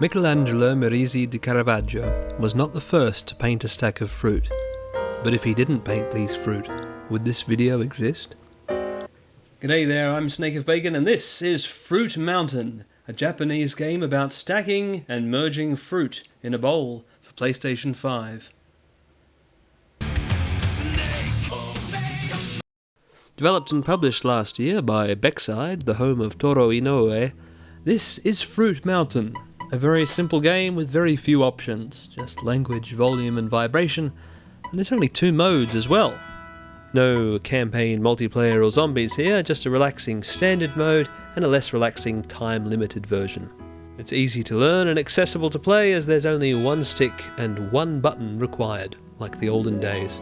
Michelangelo Merisi di Caravaggio was not the first to paint a stack of fruit. But if he didn't paint these fruit, would this video exist? G'day there, I'm SnakeOfBacon and this is Fruit Mountain, a Japanese game about stacking and merging fruit in a bowl for PlayStation 5. Developed and published last year by Beckside, the home of Toro Inoue, this is Fruit Mountain, a very simple game with very few options, just language, volume and vibration, and there's only 2 modes as well. No campaign, multiplayer or zombies here, just a relaxing standard mode and a less relaxing time-limited version. It's easy to learn and accessible to play as there's only 1 stick and 1 button required, like the olden days.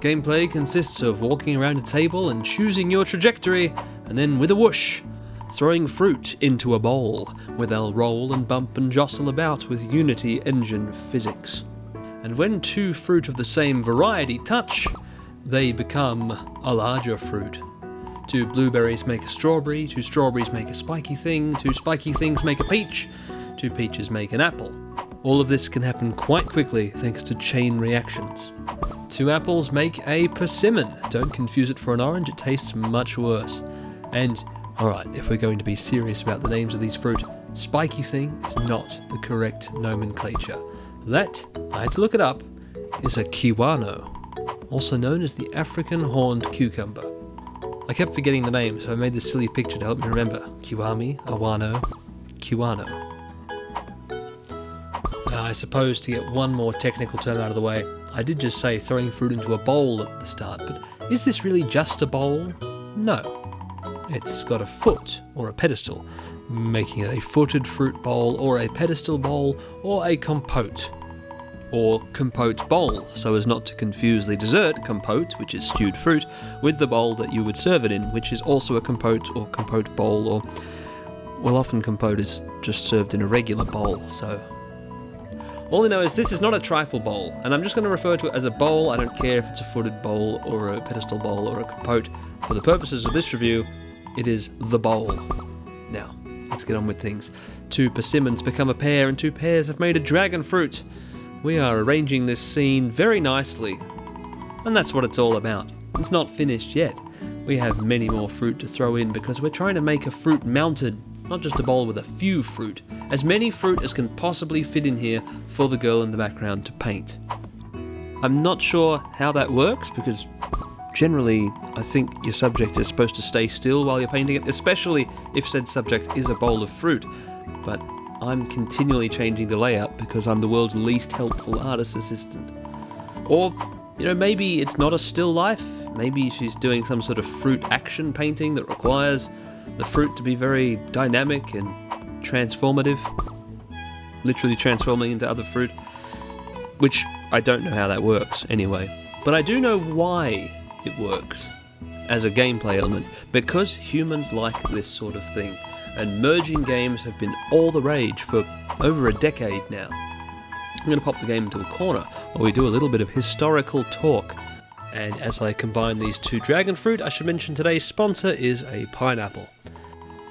Gameplay consists of walking around a table and choosing your trajectory, and then with a whoosh, throwing fruit into a bowl, where they'll roll and bump and jostle about with Unity engine physics. And when 2 fruit of the same variety touch, they become a larger fruit. 2 blueberries make a strawberry, 2 strawberries make a spiky thing, 2 spiky things make a peach, 2 peaches make an apple. All of this can happen quite quickly thanks to chain reactions. 2 apples make a persimmon. Don't confuse it for an orange, it tastes much worse. And, alright, if we're going to be serious about the names of these fruit, spiky thing is not the correct nomenclature. That, I had to look it up, is a kiwano, also known as the African horned cucumber. I kept forgetting the name, so I made this silly picture to help me remember. Kiwami, awano, kiwano. Now, I suppose to get one more technical term out of the way, I did just say throwing fruit into a bowl at the start, but is this really just a bowl? No. It's got a foot, or a pedestal, making it a footed fruit bowl, or a pedestal bowl, or a compote. Or compote bowl, so as not to confuse the dessert compote, which is stewed fruit, with the bowl that you would serve it in, which is also a compote or compote bowl, or, well, often compote is just served in a regular bowl, so... All I know is this is not a trifle bowl, and I'm just going to refer to it as a bowl. I don't care if it's a footed bowl, or a pedestal bowl, or a compote. For the purposes of this review, it is the bowl. Now, let's get on with things. 2 persimmons become a pear, and 2 pears have made a dragon fruit. We are arranging this scene very nicely, and that's what it's all about. It's not finished yet. We have many more fruit to throw in because we're trying to make a fruit mountain, not just a bowl with a few fruit. As many fruit as can possibly fit in here for the girl in the background to paint. I'm not sure how that works because generally I think your subject is supposed to stay still while you're painting it, especially if said subject is a bowl of fruit, but I'm continually changing the layout because I'm the world's least helpful artist assistant. Or, maybe it's not a still life. Maybe she's doing some sort of fruit action painting that requires the fruit to be very dynamic and transformative. Literally transforming into other fruit. Which I don't know how that works anyway. But I do know why it works as a gameplay element. Because humans like this sort of thing. And merging games have been all the rage for over a decade now. I'm going to pop the game into a corner while we do a little bit of historical talk. And as I combine these 2 dragon fruit, I should mention today's sponsor is a pineapple.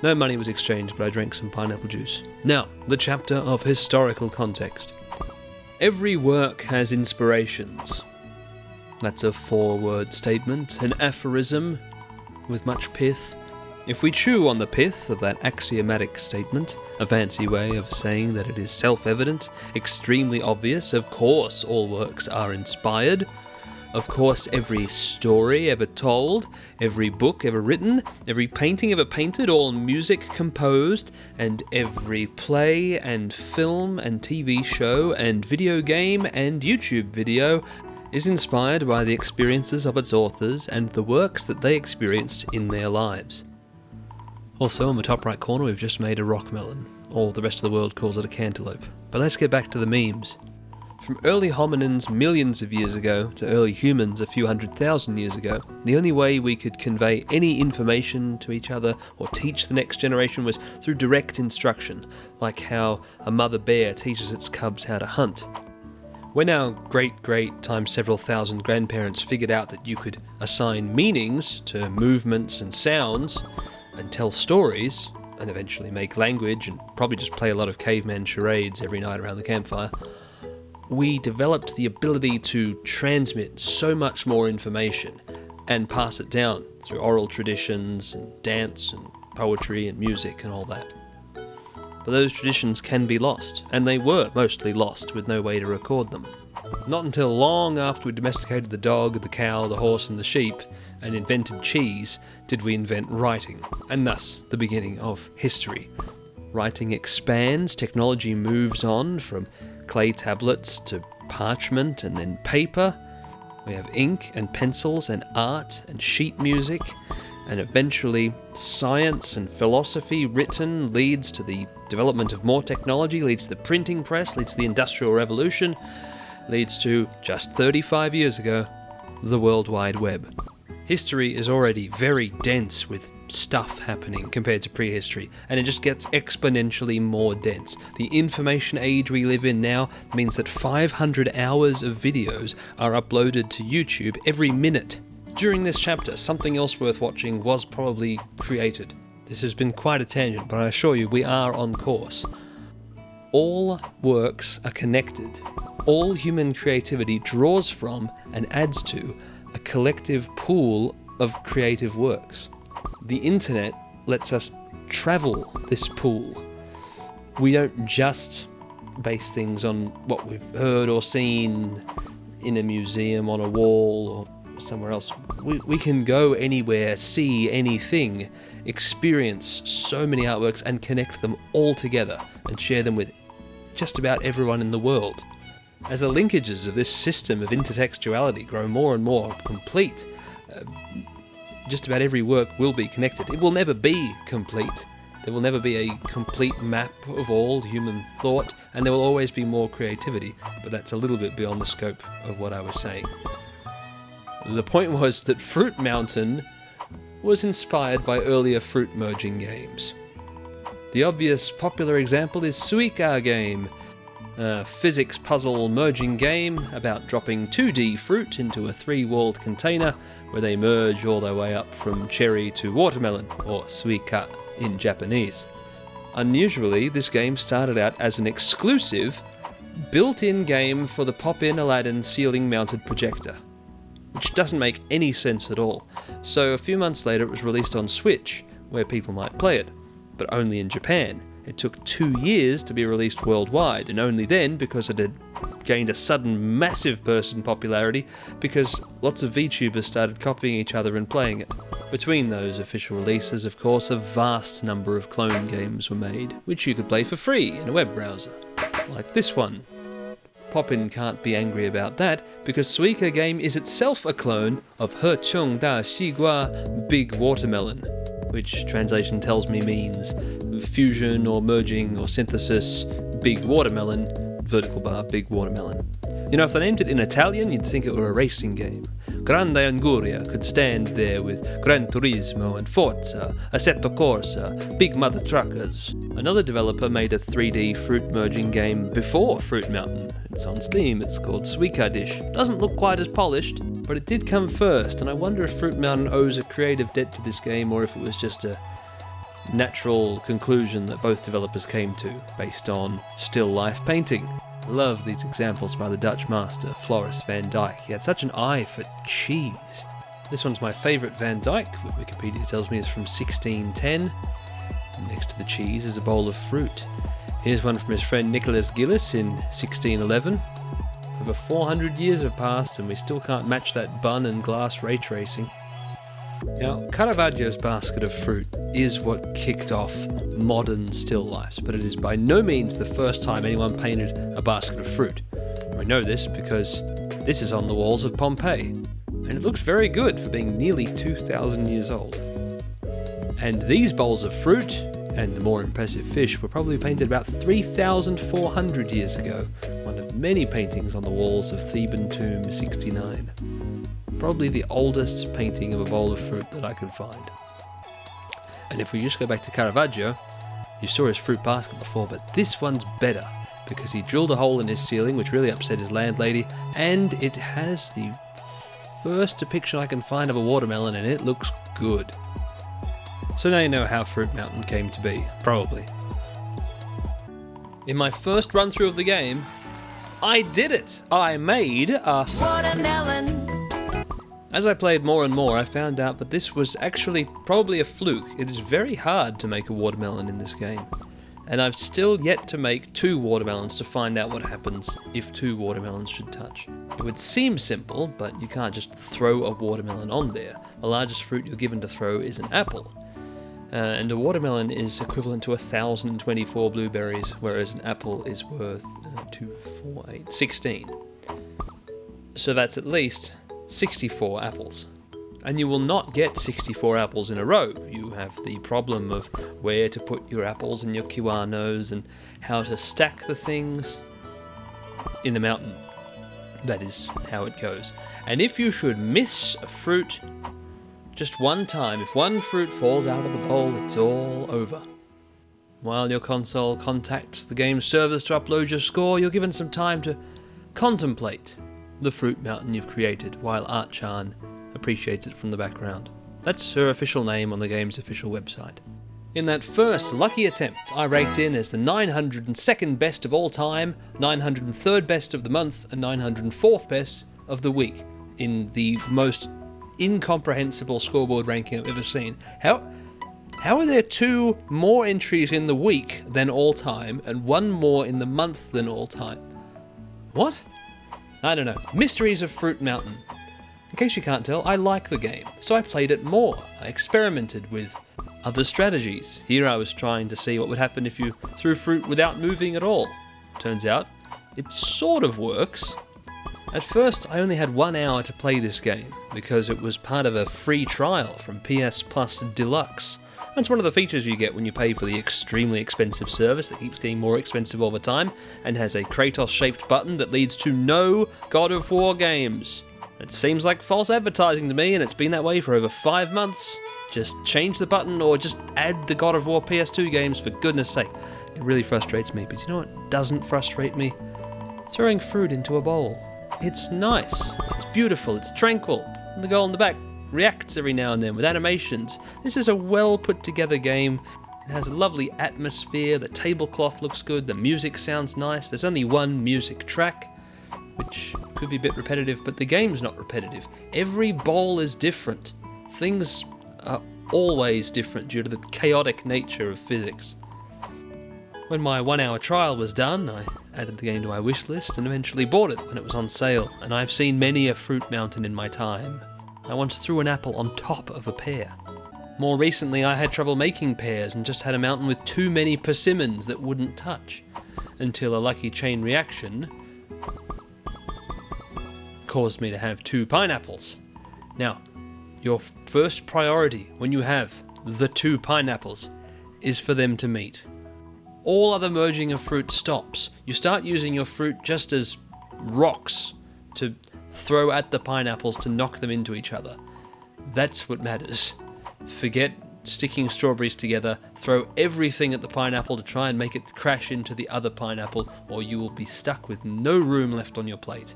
No money was exchanged, but I drank some pineapple juice. Now, the chapter of historical context. Every work has inspirations. That's a 4-word statement, an aphorism with much pith. If we chew on the pith of that axiomatic statement, a fancy way of saying that it is self-evident, extremely obvious, of course all works are inspired, of course every story ever told, every book ever written, every painting ever painted, all music composed, and every play and film and TV show and video game and YouTube video is inspired by the experiences of its authors and the works that they experienced in their lives. Also, in the top right corner, we've just made a rock melon, or the rest of the world calls it a cantaloupe. But let's get back to the memes. From early hominins millions of years ago to early humans a few 100,000 years ago, the only way we could convey any information to each other or teach the next generation was through direct instruction, like how a mother bear teaches its cubs how to hunt. When our great times several thousand grandparents figured out that you could assign meanings to movements and sounds, and tell stories, and eventually make language and probably just play a lot of caveman charades every night around the campfire, we developed the ability to transmit so much more information and pass it down through oral traditions and dance and poetry and music and all that. But those traditions can be lost, and they were mostly lost with no way to record them. Not until long after we domesticated the dog, the cow, the horse and the sheep, and invented cheese, did we invent writing, and thus the beginning of history. Writing expands, technology moves on from clay tablets to parchment and then paper. We have ink and pencils and art and sheet music, and eventually science and philosophy written leads to the development of more technology, leads to the printing press, leads to the Industrial Revolution, leads to, just 35 years ago, the World Wide Web. History is already very dense with stuff happening compared to prehistory, and it just gets exponentially more dense. The information age we live in now means that 500 hours of videos are uploaded to YouTube every minute. During this chapter, something else worth watching was probably created. This has been quite a tangent, but I assure you we are on course. All works are connected. All human creativity draws from and adds to a collective pool of creative works. The internet lets us travel this pool. We don't just base things on what we've heard or seen in a museum, on a wall, or somewhere else. We can go anywhere, see anything, experience so many artworks and connect them all together and share them with just about everyone in the world. As the linkages of this system of intertextuality grow more and more complete, just about every work will be connected. It will never be complete. There will never be a complete map of all human thought, and there will always be more creativity, but that's a little bit beyond the scope of what I was saying. The point was that Fruit Mountain was inspired by earlier fruit merging games. The obvious popular example is Suika Game, a physics puzzle merging game about dropping 2D fruit into a 3-walled container where they merge all their way up from cherry to watermelon, or suika in Japanese. Unusually, this game started out as an exclusive, built-in game for the pop-in Aladdin ceiling-mounted projector, which doesn't make any sense at all. So a few months later it was released on Switch, where people might play it, but only in Japan. It took 2 years to be released worldwide, and only then because it had gained a sudden massive burst in popularity because lots of VTubers started copying each other and playing it. Between those official releases, of course, a vast number of clone games were made, which you could play for free in a web browser, like this one. Poppin can't be angry about that, because Suika Game is itself a clone of He Chung Da Xigua Big Watermelon, which translation tells me means fusion or merging or synthesis, big watermelon, vertical bar, big watermelon. You know, if they named it in Italian, you'd think it were a racing game. Grande Anguria could stand there with Gran Turismo and Forza, Assetto Corsa, big mother truckers. Another developer made a 3D fruit merging game before Fruit Mountain. It's on Steam, it's called Suika Dish. Doesn't look quite as polished, but it did come first, and I wonder if Fruit Mountain owes a creative debt to this game or if it was just a natural conclusion that both developers came to, based on still life painting. Love these examples by the Dutch master, Floris van Dijk. He had such an eye for cheese. This one's my favourite Van Dyck, what Wikipedia tells me is from 1610. Next to the cheese is a bowl of fruit. Here's one from his friend Nicholas Gillis in 1611. Over 400 years have passed and we still can't match that bun and glass ray tracing. Now, Caravaggio's basket of fruit is what kicked off modern still lifes, but it is by no means the first time anyone painted a basket of fruit. We know this because this is on the walls of Pompeii, and it looks very good for being nearly 2,000 years old. And these bowls of fruit, and the more impressive fish, were probably painted about 3,400 years ago, one of many paintings on the walls of Theban Tomb 69. Probably the oldest painting of a bowl of fruit that I can find. And if we just go back to Caravaggio, you saw his fruit basket before, but this one's better because he drilled a hole in his ceiling, which really upset his landlady, and it has the first depiction I can find of a watermelon, and it looks good. So now you know how Fruit Mountain came to be, probably. In my first run through of the game, I did it! I made a watermelon! As I played more and more, I found out that this was actually probably a fluke. It is very hard to make a watermelon in this game. And I've still yet to make 2 watermelons to find out what happens if 2 watermelons should touch. It would seem simple, but you can't just throw a watermelon on there. The largest fruit you're given to throw is an apple. And a watermelon is equivalent to 1,024 blueberries, whereas an apple is worth 16. So that's at least 64 apples. And you will not get 64 apples in a row. You have the problem of where to put your apples and your kiwanos and how to stack the things in the mountain. That is how it goes. And if you should miss a fruit just one time, if one fruit falls out of the bowl, it's all over. While your console contacts the game servers to upload your score, you're given some time to contemplate the fruit mountain you've created, while Art-chan appreciates it from the background. That's her official name on the game's official website. In that first lucky attempt, I raked in as the 902nd best of all time, 903rd best of the month, and 904th best of the week in the most incomprehensible scoreboard ranking I've ever seen. How are there 2 more entries in the week than all time and 1 more in the month than all time? What? I don't know. Mysteries of Fruit Mountain. In case you can't tell, I like the game, so I played it more. I experimented with other strategies. Here I was trying to see what would happen if you threw fruit without moving at all. Turns out, it sort of works. At first, I only had 1 hour to play this game, because it was part of a free trial from PS Plus Deluxe. That's one of the features you get when you pay for the extremely expensive service that keeps getting more expensive all the time, and has a Kratos-shaped button that leads to no God of War games. It seems like false advertising to me, and it's been that way for over 5 months. Just change the button, or just add the God of War PS2 games, for goodness sake. It really frustrates me, but you know what doesn't frustrate me? Throwing fruit into a bowl. It's nice, it's beautiful, it's tranquil, and the girl in the back reacts every now and then with animations. This is a well put together game. It has a lovely atmosphere, the tablecloth looks good, the music sounds nice. There's only 1 music track, which could be a bit repetitive, but the game's not repetitive. Every bowl is different. Things are always different due to the chaotic nature of physics. When my 1 hour trial was done, I added the game to my wish list and eventually bought it when it was on sale, and I've seen many a fruit mountain in my time. I once threw an apple on top of a pear. More recently, I had trouble making pears and just had a mountain with too many persimmons that wouldn't touch, until a lucky chain reaction caused me to have 2 pineapples. Now, your first priority when you have the 2 pineapples is for them to meet. All other merging of fruit stops. You start using your fruit just as rocks to throw at the pineapples to knock them into each other. That's what matters. Forget sticking strawberries together, throw everything at the pineapple to try and make it crash into the other pineapple, or you will be stuck with no room left on your plate.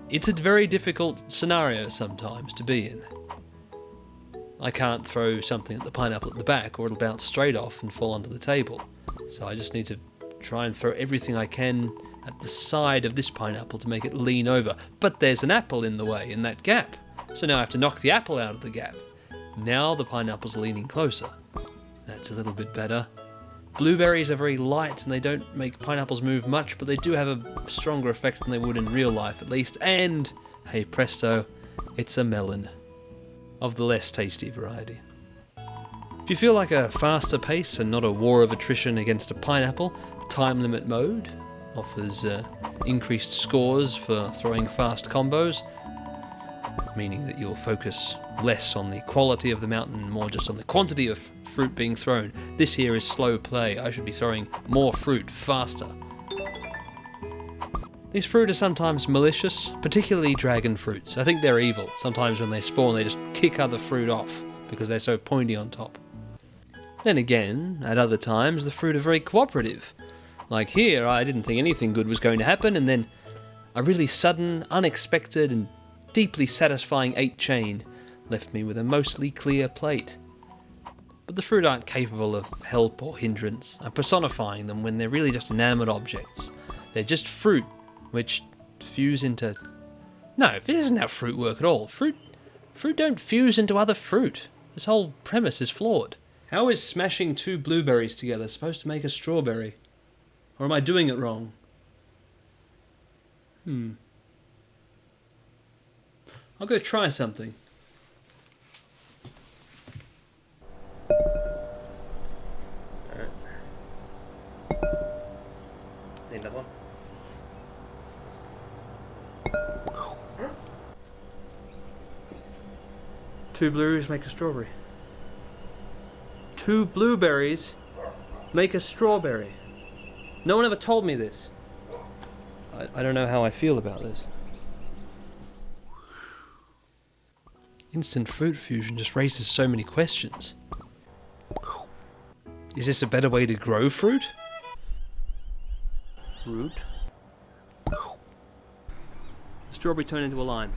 It's a very difficult scenario sometimes to be in. I can't throw something at the pineapple at the back, or it'll bounce straight off and fall onto the table. So I just need to try and throw everything I can at the side of this pineapple to make it lean over. But there's an apple in the way, in that gap. So now I have to knock the apple out of the gap. Now the pineapple's leaning closer. That's a little bit better. Blueberries are very light and they don't make pineapples move much, but they do have a stronger effect than they would in real life at least. And, hey presto, it's a melon. Of the less tasty variety. If you feel like a faster pace and not a war of attrition against a pineapple, time limit mode offers increased scores for throwing fast combos, meaning that you'll focus less on the quality of the mountain and more just on the quantity of fruit being thrown. This here is slow play. I should be throwing more fruit faster. These fruit are sometimes malicious, particularly dragon fruits. I think they're evil. Sometimes when they spawn they just kick other fruit off because they're so pointy on top. Then again, at other times the fruit are very cooperative. Like here, I didn't think anything good was going to happen, and then a really sudden, unexpected and deeply satisfying 8 chain left me with a mostly clear plate. but the fruit aren't capable of help or hindrance. I'm personifying them when they're really just inanimate objects. They're just fruit, which fuse into... No, this isn't how fruit work at all. Fruit don't fuse into other fruit. This whole premise is flawed. How is smashing 2 blueberries together supposed to make a strawberry? Or am I doing it wrong? I'll go try something. Alright. Need another one? Two blueberries make a strawberry. 2 blueberries make a strawberry. No one ever told me this. I don't know how I feel about this. Instant fruit fusion just raises so many questions. Is this a better way to grow fruit? Fruit? The strawberry turned into a lime.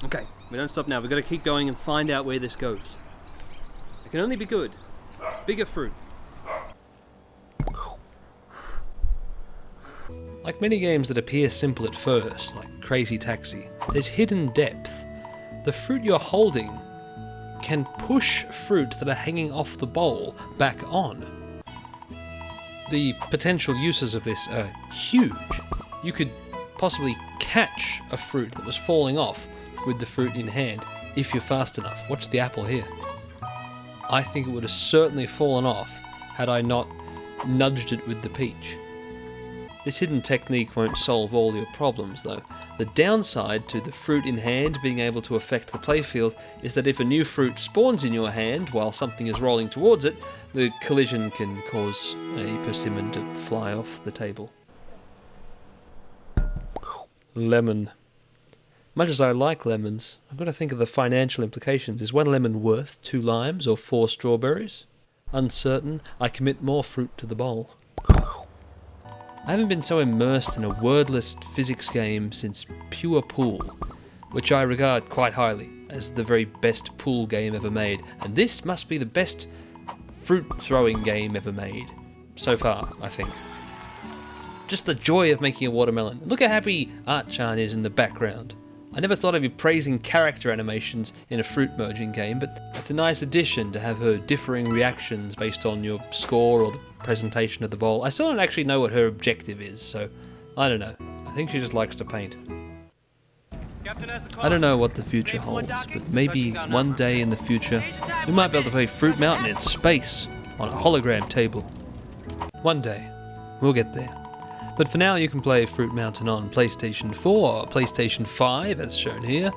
Okay, we don't stop now. We've got to keep going and find out where this goes. It can only be good. Bigger fruit. Like many games that appear simple at first, like Crazy Taxi, there's hidden depth. The fruit you're holding can push fruit that are hanging off the bowl back on. The potential uses of this are huge. You could possibly catch a fruit that was falling off with the fruit in hand if you're fast enough. Watch the apple here. I think it would have certainly fallen off had I not nudged it with the peach. This hidden technique won't solve all your problems though. The downside to the fruit in hand being able to affect the playfield is that if a new fruit spawns in your hand while something is rolling towards it, the collision can cause a persimmon to fly off the table. Lemon. Much as I like lemons, I've got to think of the financial implications. Is 1 lemon worth 2 limes or 4 strawberries? Uncertain, I commit more fruit to the bowl. I haven't been so immersed in a wordless physics game since Pure Pool, which I regard quite highly as the very best pool game ever made, and this must be the best fruit throwing game ever made. So far, I think. Just the joy of making a watermelon. Look how happy Art-chan is in the background. I never thought I'd be praising character animations in a fruit merging game, but it's a nice addition to have her differing reactions based on your score or the presentation of the bowl. I still don't actually know what her objective is, so I don't know. I think she just likes to paint. I don't know what the future holds, but maybe one day in the future we might be able to play Fruit Mountain in space on a hologram table. One day, we'll get there. But for now you can play Fruit Mountain on PlayStation 4 or PlayStation 5 as shown here,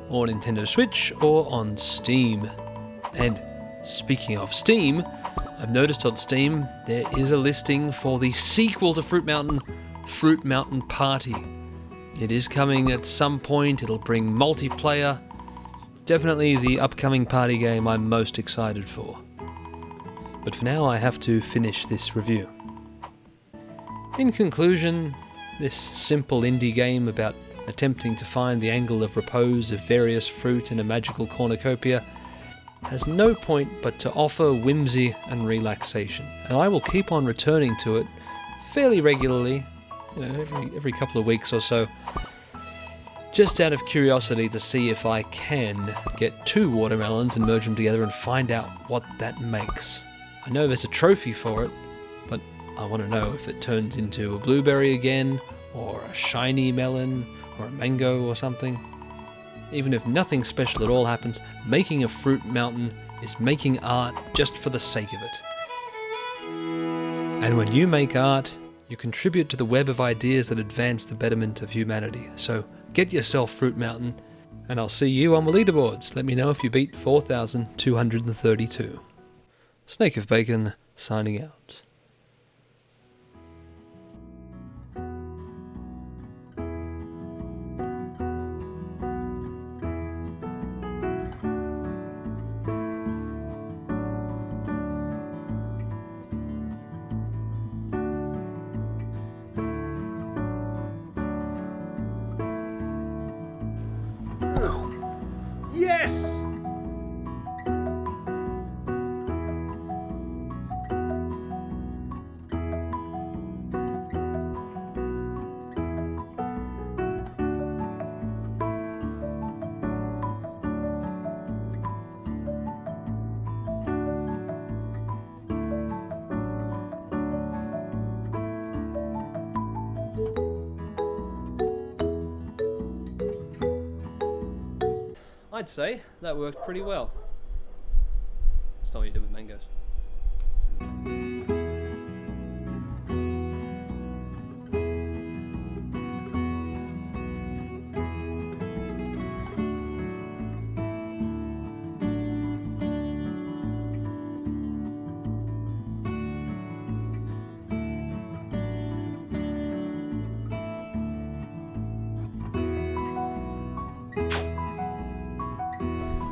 or Nintendo Switch, or on Steam. And speaking of Steam, I've noticed on Steam there is a listing for the sequel to Fruit Mountain Party. It is coming at some point, it'll bring multiplayer. Definitely the upcoming party game I'm most excited for. But for now I have to finish this review. In conclusion, this simple indie game about attempting to find the angle of repose of various fruit in a magical cornucopia has no point but to offer whimsy and relaxation, and I will keep on returning to it fairly regularly, every couple of weeks or so, just out of curiosity to see if I can get 2 watermelons and merge them together and find out what that makes. I know there's a trophy for it, but I want to know if it turns into a blueberry again, or a shiny melon, or a mango or something. Even if nothing special at all happens, making a fruit mountain is making art just for the sake of it. And when you make art, you contribute to the web of ideas that advance the betterment of humanity. So get yourself Fruit Mountain, and I'll see you on the leaderboards. Let me know if you beat 4,232. SnakeOfBacon, signing out. Yes! I'd say that worked pretty well. That's not what you do with mangoes.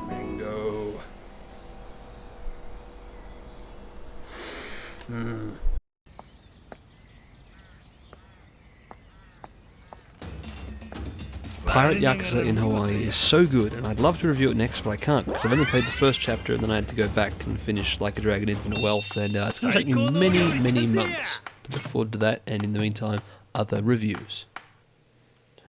Mango. Pirate Yakuza in Hawaii is so good, and I'd love to review it next, but I can't, because I've only played the first chapter, and then I had to go back and finish Like a Dragon Infinite Wealth, and it's going to take me many, many months. Look forward to that, and in the meantime, other reviews.